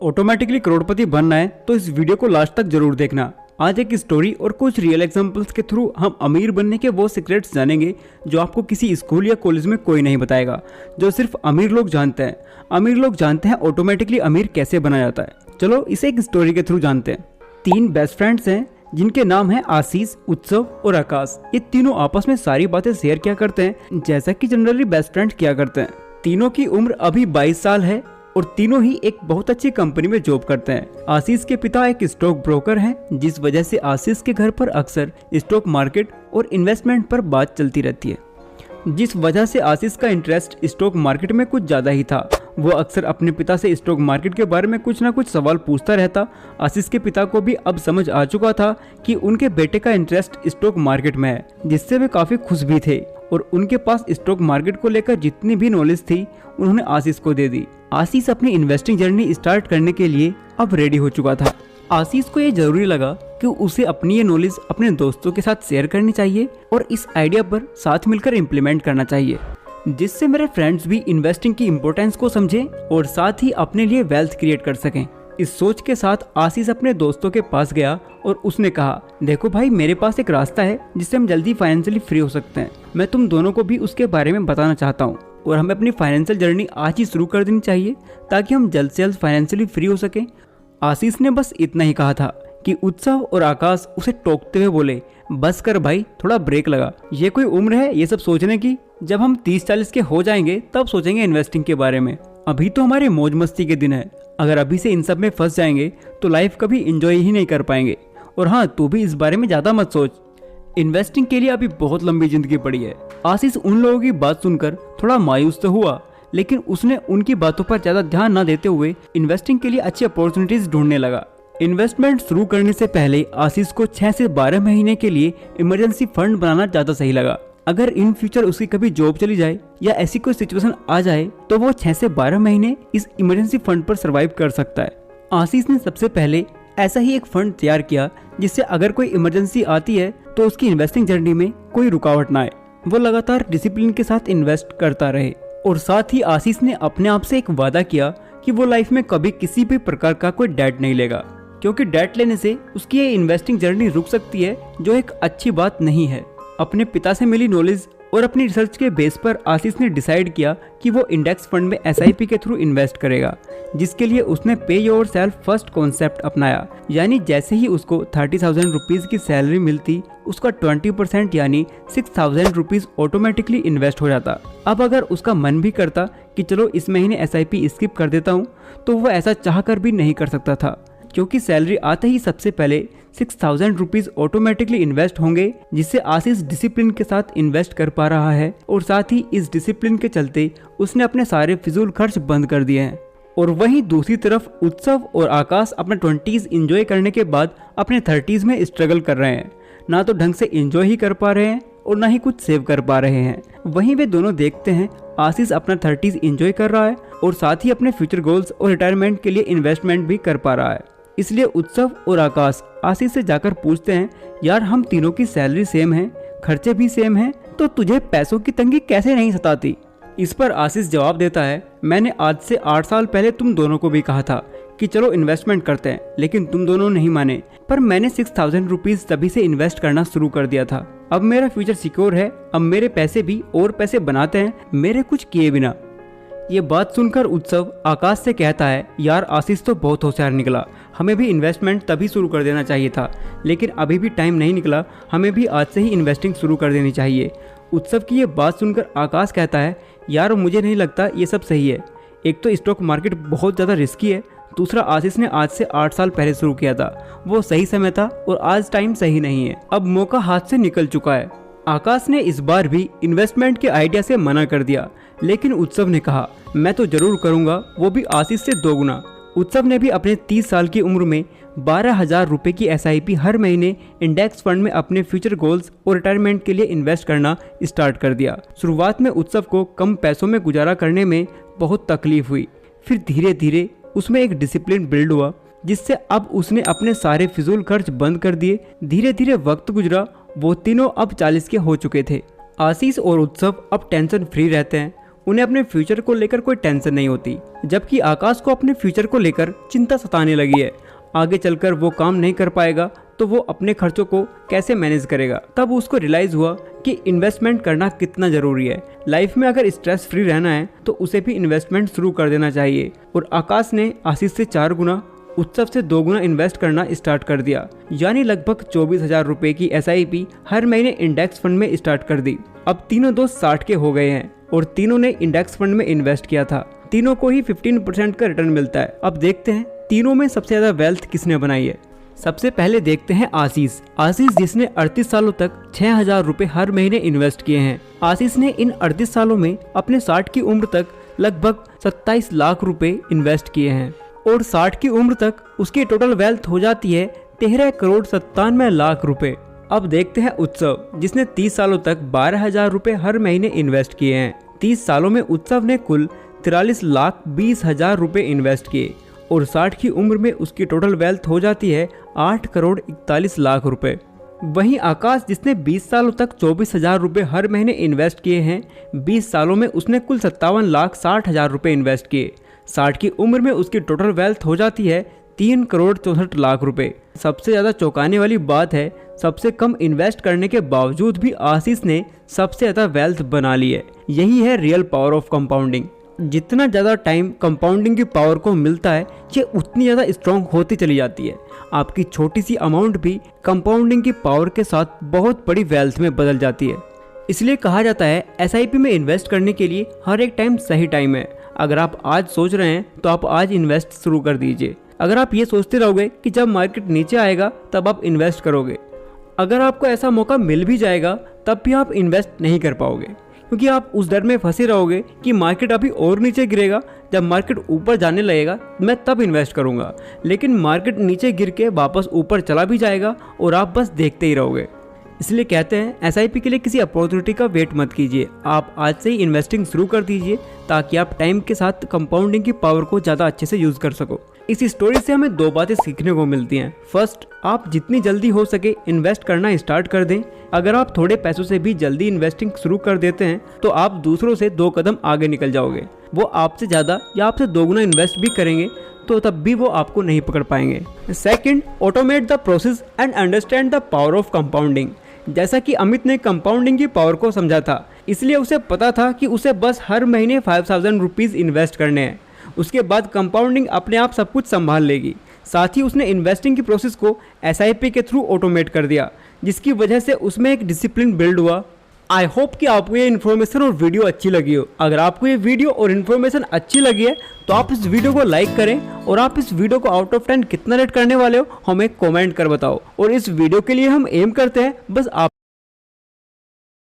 Automatically करोड़पति बनना है तो इस वीडियो को लास्ट तक जरूर देखना। आज एक स्टोरी और कुछ रियल एग्जांपल्स के थ्रू हम अमीर बनने के वो सीक्रेट्स जानेंगे जो आपको किसी स्कूल या कॉलेज में कोई नहीं बताएगा, जो सिर्फ अमीर लोग जानते हैं। अमीर लोग जानते हैं ऑटोमेटिकली अमीर कैसे बना जाता है। चलो इसे एक स्टोरी के थ्रू जानते हैं। 3 बेस्ट फ्रेंड्स हैं जिनके नाम हैं आशीष, उत्सव और आकाश। ये तीनों आपस में सारी बातें शेयर किया करते हैं जैसा कि जनरली बेस्ट फ्रेंड किया करते हैं। तीनों की उम्र अभी 22 साल है और तीनों ही एक बहुत अच्छी कंपनी में जॉब करते हैं। आशीष के पिता एक स्टॉक ब्रोकर हैं, जिस वजह से आशीष के घर पर अक्सर स्टॉक मार्केट और इन्वेस्टमेंट पर बात चलती रहती है। जिस वजह से आशीष का इंटरेस्ट स्टॉक मार्केट में कुछ ज़्यादा ही था। वो अक्सर अपने पिता से स्टॉक मार्केट के बारे में कुछ ना कुछ सवाल पूछता रहता। आशीष के पिता को भी अब समझ आ चुका था कि उनके बेटे का इंटरेस्ट स्टॉक मार्केट में है, जिससे वे काफ़ी खुश भी थे और उनके पास स्टॉक मार्केट को लेकर जितनी भी नॉलेज थी उन्होंने आशीष को दे दी। आशीष अपनी इन्वेस्टिंग जर्नी स्टार्ट करने के लिए अब रेडी हो चुका था। आशीष को ये जरूरी लगा कि उसे अपनी ये नॉलेज अपने दोस्तों के साथ शेयर करनी चाहिए और इस आइडिया पर साथ मिलकर इम्प्लीमेंट करना चाहिए, जिससे मेरे फ्रेंड्स भी इन्वेस्टिंग की इम्पोर्टेंस को समझें और साथ ही अपने लिए वेल्थ क्रिएट कर सकें। इस सोच के साथ आशीष अपने दोस्तों के पास गया और उसने कहा, देखो भाई, मेरे पास एक रास्ता है जिससे हम जल्दी फाइनेंशियली फ्री हो सकते हैं। मैं तुम दोनों को भी उसके बारे में बताना चाहता हूँ और हमें अपनी फाइनेंशियल जर्नी आज ही शुरू कर देनी चाहिए ताकि हम जल्द से जल्द फाइनेंशियली फ्री हो सकें। आशीष ने बस इतना ही कहा था कि उत्सव और आकाश उसे टोकते हुए बोले, बस कर भाई, थोड़ा ब्रेक लगा। ये कोई उम्र है ये सब सोचने की? जब हम 30-40 के हो जाएंगे तब सोचेंगे इन्वेस्टिंग के बारे में। अभी तो हमारे मौज मस्ती के दिन है। अगर अभी से इन सब में फंस जाएंगे तो लाइफ कभी इंजॉय ही नहीं कर पाएंगे। और हाँ, तू भी इस बारे में ज़्यादा मत सोच, इन्वेस्टिंग के लिए अभी बहुत लंबी जिंदगी पड़ी है। आशीष उन लोगों की बात सुनकर थोड़ा मायूस तो हुआ, लेकिन उसने उनकी बातों पर ज़्यादा ध्यान न देते हुए इन्वेस्टिंग के लिए अच्छी अपॉर्चुनिटीज ढूंढने लगा। इन्वेस्टमेंट शुरू करने से पहले आशीष को 6 से 12 महीने के लिए इमरजेंसी फंड बनाना ज़्यादा सही लगा। अगर इन फ्यूचर उसकी कभी जॉब चली जाए या ऐसी कोई सिचुएशन आ जाए तो वो 6 से 12 महीने इस इमरजेंसी फंड पर सर्वाइव कर सकता है। आशीष ने सबसे पहले ऐसा ही एक फंड तैयार किया जिससे अगर कोई इमरजेंसी आती है तो उसकी इन्वेस्टिंग जर्नी में कोई रुकावट ना आए। वो लगातार डिसिप्लिन के साथ इन्वेस्ट करता रहे और साथ ही आशीष ने अपने आप से एक वादा किया कि वो लाइफ में कभी किसी भी प्रकार का कोई डेट नहीं लेगा, क्योंकि डेट लेने से उसकी ये इन्वेस्टिंग जर्नी रुक सकती है, जो एक अच्छी बात नहीं है। अपने पिता से मिली नॉलेज और अपनी रिसर्च के बेस पर आशीष ने डिसाइड किया कि वो इंडेक्स फंड में SIP के थ्रू इन्वेस्ट करेगा, जिसके लिए उसने पे योर सेल्फ फर्स्ट कॉन्सेप्ट अपनाया। यानी जैसे ही उसको 30,000 रुपीज़ की सैलरी मिलती, उसका 20% यानी 6,000 रुपीज़ ऑटोमेटिकली इन्वेस्ट हो जाता। अब अगर उसका मन भी करता कि चलो इस महीने SIP स्किप कर देता हूँ, तो वह ऐसा चाह कर भी नहीं कर सकता था, क्योंकि सैलरी आते ही सबसे पहले 6,000 रुपीज़ ऑटोमेटिकली इन्वेस्ट होंगे, जिससे आशीष डिसिप्लिन के साथ इन्वेस्ट कर पा रहा है और साथ ही इस डिसिप्लिन के चलते उसने अपने सारे फिजूल खर्च बंद कर दिए हैं। और वहीं दूसरी तरफ उत्सव और आकाश अपने 20s एंजॉय करने के बाद अपने 30s में स्ट्रगल कर रहे हैं। ना तो ढंग से एंजॉय ही कर पा रहे हैं और ना ही कुछ सेव कर पा रहे हैं। वहीं वे दोनों देखते हैं आशीष अपना 30s एंजॉय कर रहा है और साथ ही अपने फ्यूचर गोल्स और रिटायरमेंट के लिए इन्वेस्टमेंट भी कर पा रहा है। इसलिए उत्सव और आकाश आशीष से जाकर पूछते हैं, यार हम तीनों की सैलरी सेम है, खर्चे भी सेम हैं, तो तुझे पैसों की तंगी कैसे नहीं सताती? इस पर आशीष जवाब देता है, मैंने आज से 8 साल पहले तुम दोनों को भी कहा था कि चलो इन्वेस्टमेंट करते हैं, लेकिन तुम दोनों नहीं माने। पर मैंने 6,000 रुपीज़ तभी से इन्वेस्ट करना शुरू कर दिया था। अब मेरा फ्यूचर सिक्योर है, अब मेरे पैसे भी और पैसे बनाते हैं मेरे कुछ किए बिना। ये बात सुनकर उत्सव आकाश से कहता है, यार आशीष तो बहुत होशियार निकला, हमें भी इन्वेस्टमेंट तभी शुरू कर देना चाहिए था, लेकिन अभी भी टाइम नहीं निकला, हमें भी आज से ही इन्वेस्टिंग शुरू कर देनी चाहिए। उत्सव की ये बात सुनकर आकाश कहता है, यार मुझे नहीं लगता ये सब सही है। एक तो स्टॉक मार्केट बहुत ज़्यादा रिस्की है, दूसरा आशीष ने आज से 8 साल पहले शुरू किया था, वो सही समय था और आज टाइम सही नहीं है, अब मौका हाथ से निकल चुका है। आकाश ने इस बार भी इन्वेस्टमेंट के आइडिया से मना कर दिया, लेकिन उत्सव ने कहा, मैं तो जरूर करूंगा, वो भी आशीष से 2 गुना। उत्सव ने भी अपने 30 साल की उम्र में 12,000 रुपये की SIP हर महीने इंडेक्स फंड में अपने फ्यूचर गोल्स और रिटायरमेंट के लिए इन्वेस्ट करना स्टार्ट कर दिया। शुरुआत में उत्सव को कम पैसों में गुजारा करने में बहुत तकलीफ हुई, फिर धीरे धीरे उसमें एक डिसिप्लिन बिल्ड हुआ, जिससे अब उसने अपने सारे फिजूल खर्च बंद कर दिए। धीरे धीरे वक्त गुजरा, वो तीनों अब 40 के हो चुके थे। आशीष और उत्सव अब टेंशन फ्री रहते हैं उन्हें अपने फ्यूचर को लेकर कोई टेंशन नहीं होती, जबकि आकाश को अपने फ्यूचर को लेकर चिंता सताने लगी है। आगे चलकर वो काम नहीं कर पाएगा तो वो अपने खर्चों को कैसे मैनेज करेगा। तब उसको रियलाइज हुआ कि इन्वेस्टमेंट करना कितना जरूरी है। लाइफ में अगर स्ट्रेस फ्री रहना है तो उसे भी इन्वेस्टमेंट शुरू कर देना चाहिए। और आकाश ने आशीष से 4 गुना, उत्सव से 2 गुना इन्वेस्ट करना स्टार्ट कर दिया, यानी लगभग 24,000 रुपए की SIP हर महीने इंडेक्स फंड में स्टार्ट कर दी। अब तीनों दोस्त 60 के हो गए हैं और तीनों ने इंडेक्स फंड में इन्वेस्ट किया था। तीनों को ही 15% का रिटर्न मिलता है। अब देखते हैं तीनों में सबसे ज्यादा वेल्थ किसने बनाई है। सबसे पहले देखते हैं आशीष जिसने 38 सालों तक 6,000 रुपए हर महीने इन्वेस्ट किए हैं। आशीष ने इन 38 सालों में अपने 60 की उम्र तक लगभग 27 लाख रुपए इन्वेस्ट किए हैं और 60 की उम्र तक उसकी टोटल वेल्थ हो जाती है 13 करोड़ 97 लाख रुपए। अब देखते हैं उत्सव जिसने 30 सालों तक 12,000 रुपए हर महीने इन्वेस्ट किए हैं। 30 सालों में उत्सव ने कुल 43 लाख 20,000 रुपए इन्वेस्ट किए और 60 की उम्र में उसकी टोटल वेल्थ हो जाती है 8 करोड़ 41 लाख रुपए। वहीं आकाश जिसने 20 सालों तक 24,000 रुपए हर महीने इन्वेस्ट किए हैं, 20 सालों में उसने कुल 57 लाख 60,000 रुपए इन्वेस्ट किए। 60 की उम्र में उसकी टोटल वेल्थ हो जाती है 3 करोड़ 64 लाख रुपए। सबसे ज़्यादा चौंकाने वाली बात है, सबसे कम इन्वेस्ट करने के बावजूद भी आशीष ने सबसे ज़्यादा वेल्थ बना ली है। यही है रियल पावर ऑफ कंपाउंडिंग। जितना ज़्यादा टाइम कंपाउंडिंग की पावर को मिलता है, ये उतनी ज़्यादा स्ट्रॉन्ग होती चली जाती है। आपकी छोटी सी अमाउंट भी कंपाउंडिंग की पावर के साथ बहुत बड़ी वेल्थ में बदल जाती है। इसलिए कहा जाता है SIP में इन्वेस्ट करने के लिए हर एक टाइम सही टाइम है। अगर आप आज सोच रहे हैं तो आप आज इन्वेस्ट शुरू कर दीजिए। अगर आप ये सोचते रहोगे कि जब मार्केट नीचे आएगा तब आप इन्वेस्ट करोगे, अगर आपको ऐसा मौका मिल भी जाएगा तब भी आप इन्वेस्ट नहीं कर पाओगे, क्योंकि आप उस डर में फंसे रहोगे कि मार्केट अभी और नीचे गिरेगा, जब मार्केट ऊपर जाने लगेगा मैं तब इन्वेस्ट करूंगा। लेकिन मार्केट नीचे गिर के वापस ऊपर चला भी जाएगा और आप बस देखते ही रहोगे। इसलिए कहते हैं SIP के लिए किसी अपॉर्चुनिटी का वेट मत कीजिए, आप आज से ही इन्वेस्टिंग शुरू कर दीजिए ताकि आप टाइम के साथ कंपाउंडिंग की पावर को ज़्यादा अच्छे से यूज़ कर सको। इस स्टोरी से हमें 2 बातें सीखने को मिलती हैं। फर्स्ट, आप जितनी जल्दी हो सके इन्वेस्ट करना स्टार्ट कर दें। अगर आप थोड़े पैसों से भी जल्दी इन्वेस्टिंग शुरू कर देते हैं तो आप दूसरों से 2 कदम आगे निकल जाओगे। वो आपसे ज़्यादा या आपसे 2 गुना इन्वेस्ट भी करेंगे तो तब भी वो आपको नहीं पकड़ पाएंगे। Second, automate the process and understand the power of compounding. जैसा कि अमित ने कंपाउंडिंग की पावर को समझा था, इसलिए उसे पता था कि उसे बस हर महीने 5,000 रुपीज़ इन्वेस्ट करने हैं। उसके बाद कंपाउंडिंग अपने आप सब कुछ संभाल लेगी। साथ ही उसने इन्वेस्टिंग की प्रोसेस को SIP के थ्रू ऑटोमेट कर दिया, जिसकी वजह से उसमें एक डिसिप्लिन बिल्ड हुआ। आई होप कि आपको ये इन्फॉर्मेशन और वीडियो अच्छी लगी हो। अगर आपको ये वीडियो और इन्फॉर्मेशन अच्छी लगी है तो आप इस वीडियो को लाइक करें और आप इस वीडियो को आउट ऑफ 10 कितना रेट करने वाले हो हमें कमेंट कर बताओ। और इस वीडियो के लिए हम एम करते हैं बस आप